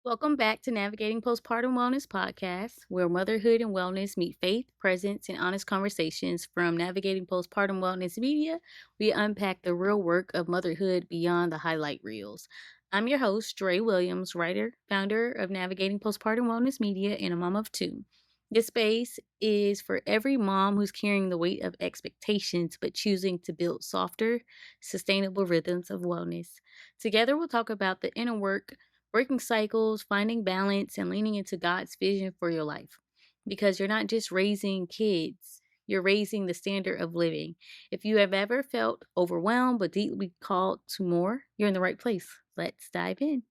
Welcome back to Navigating Postpartum Wellness Podcast, where motherhood and wellness meet faith, presence, and honest conversations. From Navigating Postpartum Wellness Media, we unpack the real work of motherhood beyond the highlight reels. I'm your host, Dre Williams, writer, founder of Navigating Postpartum Wellness Media, and a mom of two. This space is for every mom who's carrying the weight of expectations but choosing to build softer, sustainable rhythms of wellness. Together, we'll talk about the inner work, breaking cycles, finding balance, and leaning into God's vision for your life. Because you're not just raising kids, you're raising the standard of living. If you have ever felt overwhelmed but deeply called to more, you're in the right place. Let's dive in.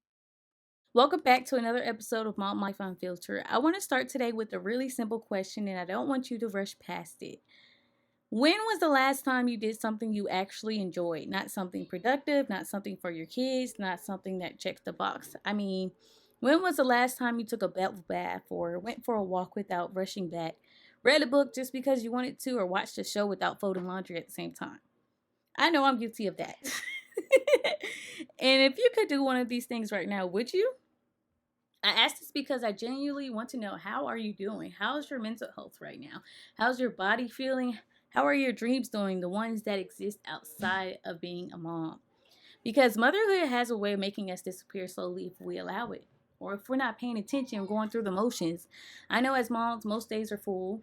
Welcome back to another episode of Mom Life Unfiltered. I want to start today with a really simple question, and I don't want you to rush past it. When was the last time you did something you actually enjoyed? Not something productive, not something for your kids, not something that checks the box. I mean, when was the last time you took a bubble bath or went for a walk without rushing back, read a book just because you wanted to, or watched a show without folding laundry at the same time? I know I'm guilty of that. And if you could do one of these things right now, would you? I ask this because I genuinely want to know, how are you doing? How's your mental health right now? How's your body feeling? How are your dreams doing? The ones that exist outside of being a mom. Because motherhood has a way of making us disappear slowly if we allow it. Or if we're not paying attention or going through the motions. I know as moms, most days are full.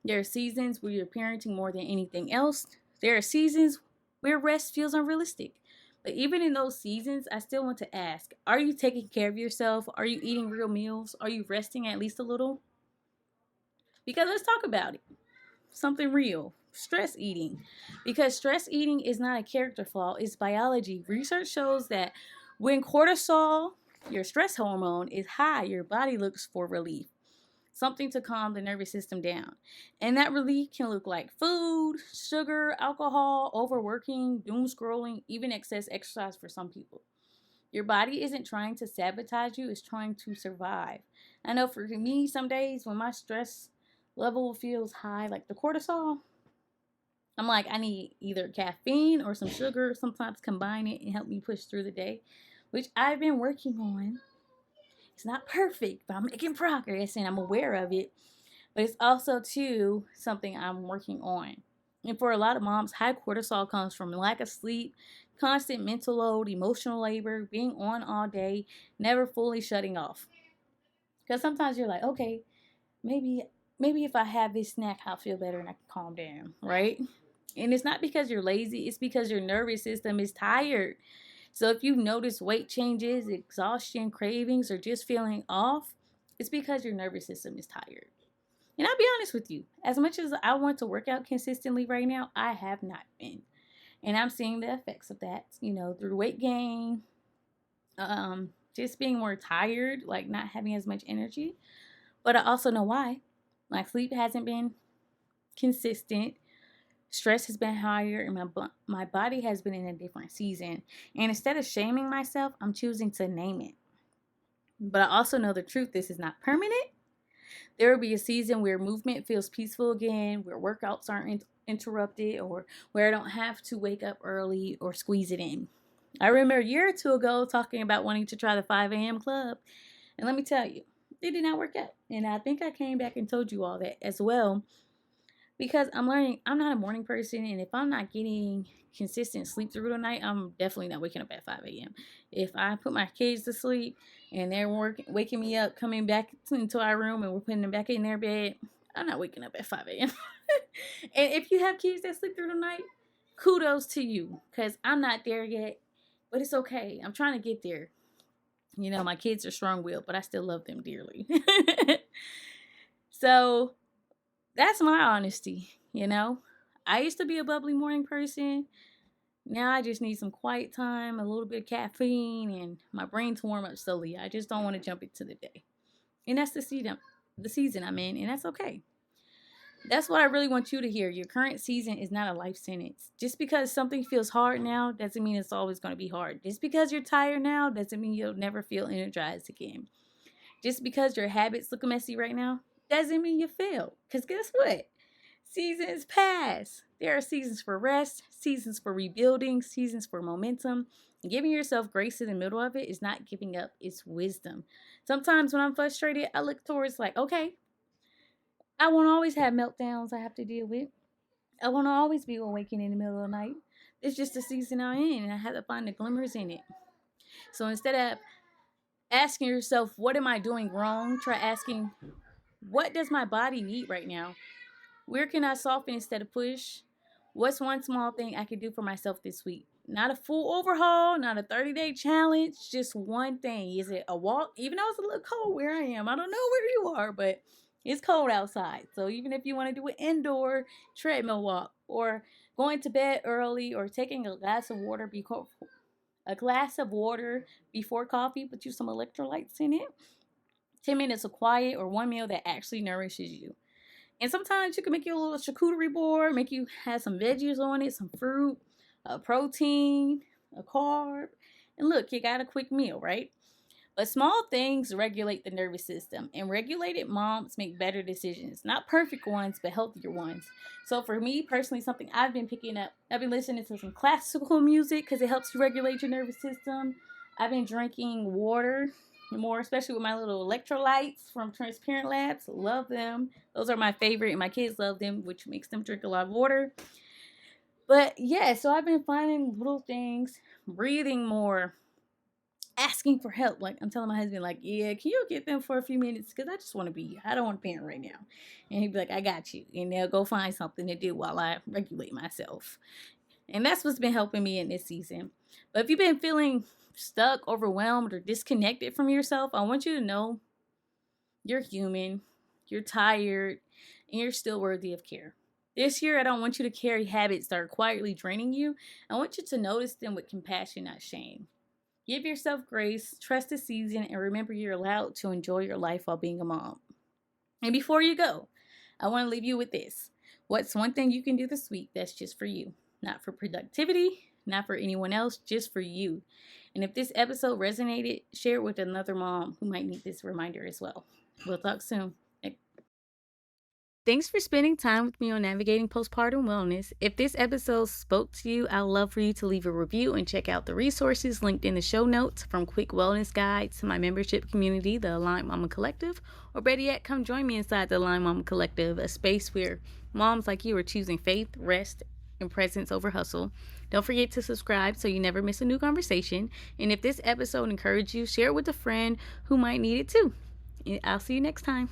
There are seasons where you're parenting more than anything else. There are seasons where rest feels unrealistic. But even in those seasons, I still want to ask, are you taking care of yourself? Are you eating real meals? Are you resting at least a little? Because let's talk about it. Something real. Stress eating. Because stress eating is not a character flaw, it's biology. Research shows that when cortisol, your stress hormone, is high, your body looks for relief. Something to calm the nervous system down. And that relief can look like food, sugar, alcohol, overworking, doom scrolling, even excess exercise for some people. Your body isn't trying to sabotage you, it's trying to survive. I know for me, some days when my stress level feels high, like the cortisol, I'm like, I need either caffeine or some sugar, sometimes combine it and help me push through the day, which I've been working on. It's not perfect, but I'm making progress and I'm aware of it. But it's also, too, something I'm working on. And for a lot of moms, high cortisol comes from lack of sleep, constant mental load, emotional labor, being on all day, never fully shutting off. Because sometimes you're like, okay, maybe if I have this snack, I'll feel better and I can calm down, right? And it's not because you're lazy, it's because your nervous system is tired. So if you notice weight changes, exhaustion, cravings, or just feeling off, it's because your nervous system is tired. And I'll be honest with you, as much as I want to work out consistently right now, I have not been. And I'm seeing the effects of that, through weight gain, just being more tired, like not having as much energy. But I also know why. My sleep hasn't been consistent. Stress has been higher, and my body has been in a different season. And instead of shaming myself, I'm choosing to name it. But I also know the truth, this is not permanent. There will be a season where movement feels peaceful again, where workouts aren't interrupted, or where I don't have to wake up early or squeeze it in. I remember a year or two ago talking about wanting to try the 5 a.m. club. And let me tell you, it did not work out. And I think I came back and told you all that as well. Because I'm learning, I'm not a morning person, and if I'm not getting consistent sleep through the night, I'm definitely not waking up at 5 a.m. If I put my kids to sleep and they're waking me up, coming back into our room, and we're putting them back in their bed, I'm not waking up at 5 a.m. And if you have kids that sleep through the night, kudos to you, because I'm not there yet, but it's okay. I'm trying to get there. My kids are strong-willed, but I still love them dearly. So that's my honesty. I used to be a bubbly morning person. Now I just need some quiet time, a little bit of caffeine, and my brain to warm up slowly. I just don't want to jump into the day. And that's the season I'm in, and that's okay. That's what I really want you to hear. Your current season is not a life sentence. Just because something feels hard now doesn't mean it's always going to be hard. Just because you're tired now doesn't mean you'll never feel energized again. Just because your habits look messy right now doesn't mean you failed. Because guess what? Seasons pass. There are seasons for rest, seasons for rebuilding, seasons for momentum. And giving yourself grace in the middle of it is not giving up, it's wisdom. Sometimes when I'm frustrated, I look towards like, okay, I won't always have meltdowns I have to deal with. I won't always be awakened in the middle of the night. It's just the season I'm in, and I have to find the glimmers in it. So instead of asking yourself, what am I doing wrong? Try asking, what does my body need right now? Where can I soften instead of push? What's one small thing I can do for myself this week? Not a full overhaul, not a 30-day challenge, just one thing. Is it a walk? Even though it's a little cold where I am. I don't know where you are, but it's cold outside. So even if you want to do an indoor treadmill walk or going to bed early or taking a glass of water before coffee, put you some electrolytes in it. 10 minutes of quiet or one meal that actually nourishes you. And sometimes you can make your little charcuterie board, make you have some veggies on it, some fruit, a protein, a carb. And look, you got a quick meal, right? But small things regulate the nervous system, and regulated moms make better decisions. Not perfect ones, but healthier ones. So for me personally, something I've been picking up, I've been listening to some classical music because it helps you regulate your nervous system. I've been drinking water more, especially with my little electrolytes from Transparent Labs. Love them. Those are my favorite, and my kids love them, which makes them drink a lot of water. But yeah, so I've been finding little things, breathing more, asking for help. Like I'm telling my husband, like, yeah, can you get them for a few minutes? Because I just want to be, I don't want to parent right now. And he'd be like, I got you. And they'll go find something to do while I regulate myself. And that's what's been helping me in this season. But if you've been feeling stuck, overwhelmed, or disconnected from yourself, I want you to know you're human, you're tired, and you're still worthy of care. This year, I don't want you to carry habits that are quietly draining you. I want you to notice them with compassion, not shame. Give yourself grace, trust the season, and remember you're allowed to enjoy your life while being a mom. And before you go, I want to leave you with this. What's one thing you can do this week that's just for you? Not for productivity, not for anyone else, just for you. And if this episode resonated, share it with another mom who might need this reminder as well. We'll talk soon. Thanks for spending time with me on navigating postpartum wellness. If this episode spoke to you, I'd love for you to leave a review and check out the resources linked in the show notes, from quick wellness guides to my membership community, the Aligned Mama Collective, or better yet, come join me inside the Aligned Mama Collective, a space where moms like you are choosing faith, rest, and presence over hustle. Don't forget to subscribe so you never miss a new conversation. And if this episode encouraged you, share it with a friend who might need it too. I'll see you next time.